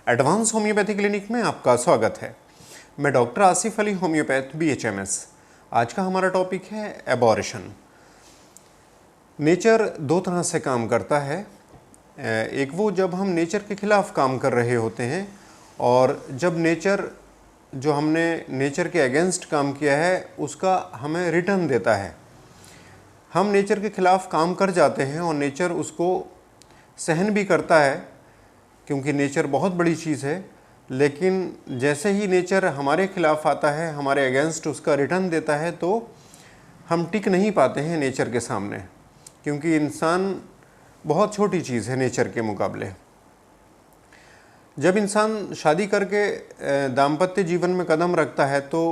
Advance homeopathy clinic में आपका स्वागत है। मैं doctor Asif Ali, homeopath BHMS। आज का हमारा टॉपिक है एबॉर्शन। नेचर दो तरह से काम करता है। एक वो जब हम नेचर के खिलाफ काम कर रहे होते हैं, और जब नेचर जो हमने नेचर के अगेंस्ट काम किया है उसका हमें रिटर्न देता है। हम नेचर के खिलाफ काम कर जाते हैं और नेचर उसको सहन भी करता है, क्योंकि नेचर बहुत बड़ी चीज़ है। लेकिन जैसे ही नेचर हमारे खिलाफ आता है, हमारे अगेंस्ट उसका रिटर्न देता है, तो हम टिक नहीं पाते हैं नेचर के सामने, क्योंकि इंसान बहुत छोटी चीज़ है नेचर के मुकाबले। जब इंसान शादी करके दाम्पत्य जीवन में कदम रखता है तो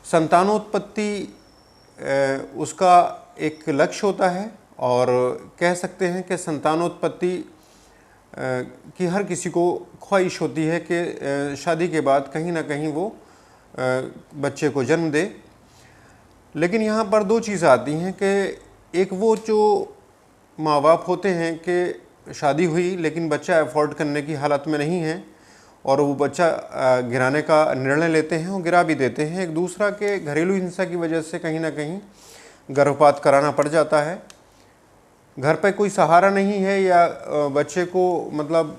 संतानोत्पत्ति उसका एक लक्ष्य होता है, और कह सकते हैं कि संतानोत्पत्ति कि हर किसी को ख्वाहिश होती है कि शादी के बाद कहीं ना कहीं वो बच्चे को जन्म दे। लेकिन यहाँ पर दो चीज़ें आती हैं कि एक वो जो माँ बाप होते हैं कि शादी हुई लेकिन बच्चा अफोर्ड करने की हालत में नहीं है, और वो बच्चा गिराने का निर्णय लेते हैं और गिरा भी देते हैं। एक दूसरा के घरेलू हिंसा की वजह से कहीं ना कहीं गर्भपात कराना पड़ जाता है। घर पे कोई सहारा नहीं है, या बच्चे को मतलब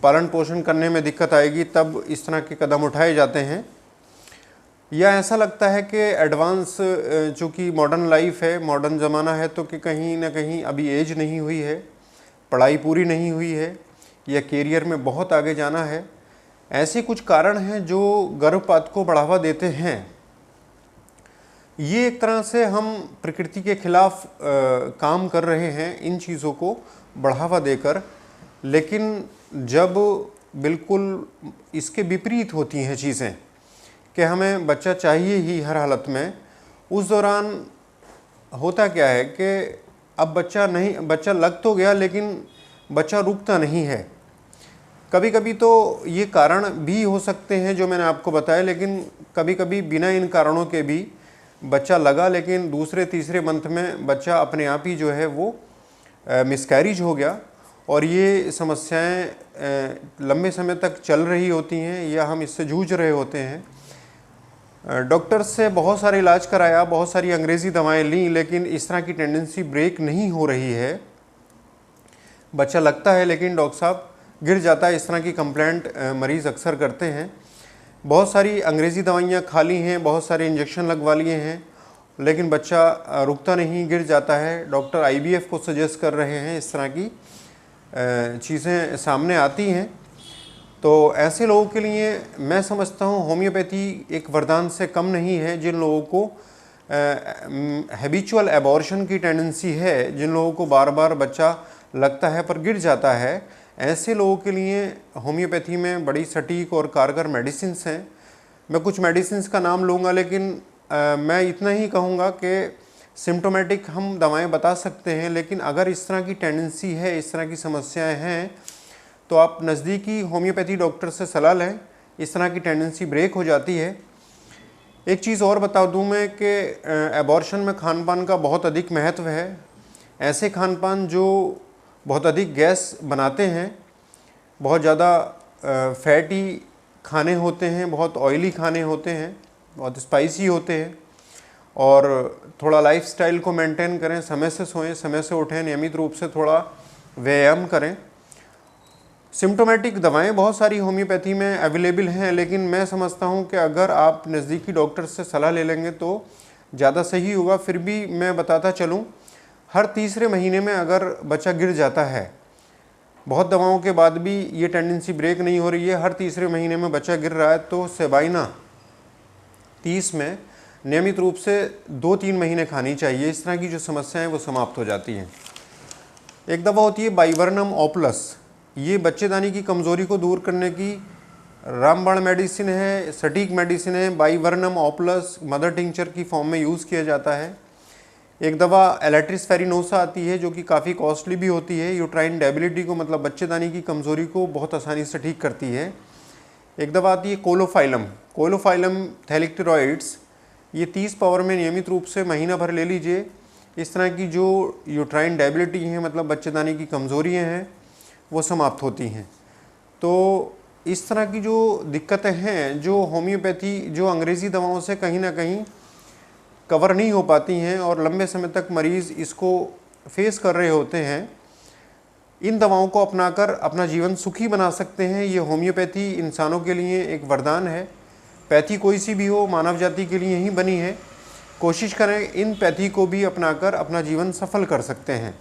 पालन पोषण करने में दिक्कत आएगी, तब इस तरह के कदम उठाए जाते हैं। या ऐसा लगता है कि एडवांस चूँकि मॉडर्न लाइफ है, मॉडर्न ज़माना है, तो कि कहीं ना कहीं अभी एज नहीं हुई है, पढ़ाई पूरी नहीं हुई है, या कैरियर में बहुत आगे जाना है। ऐसे कुछ कारण हैं जो गर्भपात को बढ़ावा देते हैं। ये एक तरह से हम प्रकृति के खिलाफ काम कर रहे हैं इन चीज़ों को बढ़ावा देकर। लेकिन जब बिल्कुल इसके विपरीत होती हैं चीज़ें कि हमें बच्चा चाहिए ही हर हालत में, उस दौरान होता क्या है कि अब बच्चा लग तो गया लेकिन बच्चा रुकता नहीं है। कभी कभी तो ये कारण भी हो सकते हैं जो मैंने आपको बताया, लेकिन कभी कभी बिना इन कारणों के भी बच्चा लगा, लेकिन दूसरे तीसरे मंथ में बच्चा अपने आप ही जो है वो मिसकैरेज हो गया, और ये समस्याएं लंबे समय तक चल रही होती हैं, या हम इससे जूझ रहे होते हैं। डॉक्टर से बहुत सारे इलाज कराया, बहुत सारी अंग्रेज़ी दवाएं ली, लेकिन इस तरह की टेंडेंसी ब्रेक नहीं हो रही है। बच्चा लगता है लेकिन डॉक्टर साहब गिर जाता है। इस तरह की कंप्लेंट मरीज़ अक्सर करते हैं। बहुत सारी अंग्रेज़ी दवाइयाँ खा ली हैं, बहुत सारे इंजेक्शन लगवा लिए हैं, लेकिन बच्चा रुकता नहीं, गिर जाता है। डॉक्टर IVF को सजेस्ट कर रहे हैं। इस तरह की चीज़ें सामने आती हैं। तो ऐसे लोगों के लिए मैं समझता हूँ होम्योपैथी एक वरदान से कम नहीं है। जिन लोगों को हैबिचुअल एबॉर्शन की टेंडेंसी है, जिन लोगों को बार बार बच्चा लगता है पर गिर जाता है, ऐसे लोगों के लिए होम्योपैथी में बड़ी सटीक और कारगर मेडिसिन्स हैं। मैं कुछ मेडिसिन्स का नाम लूँगा, लेकिन मैं इतना ही कहूँगा कि सिम्टोमेटिक हम दवाएं बता सकते हैं, लेकिन अगर इस तरह की टेंडेंसी है, इस तरह की समस्याएं हैं, तो आप नज़दीकी होम्योपैथी डॉक्टर से सलाह लें। इस तरह की टेंडेंसी ब्रेक हो जाती है। एक चीज़ और बता दूँ मैं कि एबॉर्शन में खान पान का बहुत अधिक महत्व है। ऐसे खान पान जो बहुत अधिक गैस बनाते हैं, बहुत ज़्यादा फैटी खाने होते हैं, बहुत ऑयली खाने होते हैं, बहुत स्पाइसी होते हैं, और थोड़ा लाइफस्टाइल को मेंटेन करें। समय से सोएं, समय से उठें, नियमित रूप से थोड़ा व्यायाम करें। सिम्टोमेटिक दवाएं बहुत सारी होम्योपैथी में अवेलेबल हैं, लेकिन मैं समझता हूं कि अगर आप नज़दीकी डॉक्टर से सलाह ले लेंगे तो ज़्यादा सही होगा। फिर भी मैं बताता चलूं, हर तीसरे महीने में अगर बच्चा गिर जाता है, बहुत दवाओं के बाद भी ये टेंडेंसी ब्रेक नहीं हो रही है, हर तीसरे महीने में बच्चा गिर रहा है, तो सेबाइना 30 में नियमित रूप से 2-3 महीने खानी चाहिए। इस तरह की जो समस्याएं वो समाप्त हो जाती हैं। एक दवा होती है बाइवर्नम ऑप्लस। ये बच्चेदानी की कमज़ोरी को दूर करने की रामबाण मेडिसिन है, सटीक मेडिसिन है। बाइवर्नम ऑप्लस मदर टिंचर की फॉर्म में यूज़ किया जाता है। एक दवा एलेट्रिस फेरिनोसा आती है, जो कि काफ़ी कॉस्टली भी होती है। यूट्राइन डेबिलिटी को, मतलब बच्चेदानी की कमज़ोरी को बहुत आसानी से ठीक करती है। एक दवा आती है कोलोफाइलम थैलिक्टेरॉइड्स। ये 30 पावर में नियमित रूप से महीना भर ले लीजिए। इस तरह की जो यूट्राइन डेबिलिटी है, मतलब बच्चेदानी की कमज़ोरियाँ हैं, वो समाप्त होती हैं। तो इस तरह की जो दिक्कतें हैं, जो होम्योपैथी, जो अंग्रेज़ी दवाओं से कहीं ना कहीं कवर नहीं हो पाती हैं और लंबे समय तक मरीज़ इसको फेस कर रहे होते हैं, इन दवाओं को अपनाकर अपना जीवन सुखी बना सकते हैं। ये होम्योपैथी इंसानों के लिए एक वरदान है। पैथी कोई सी भी हो, मानव जाति के लिए ही बनी है। कोशिश करें इन पैथी को भी अपनाकर अपना जीवन सफल कर सकते हैं।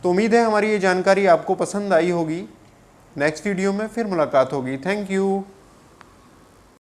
तो उम्मीद है हमारी ये जानकारी आपको पसंद आई होगी। नेक्स्ट वीडियो में फिर मुलाकात होगी। Thank you.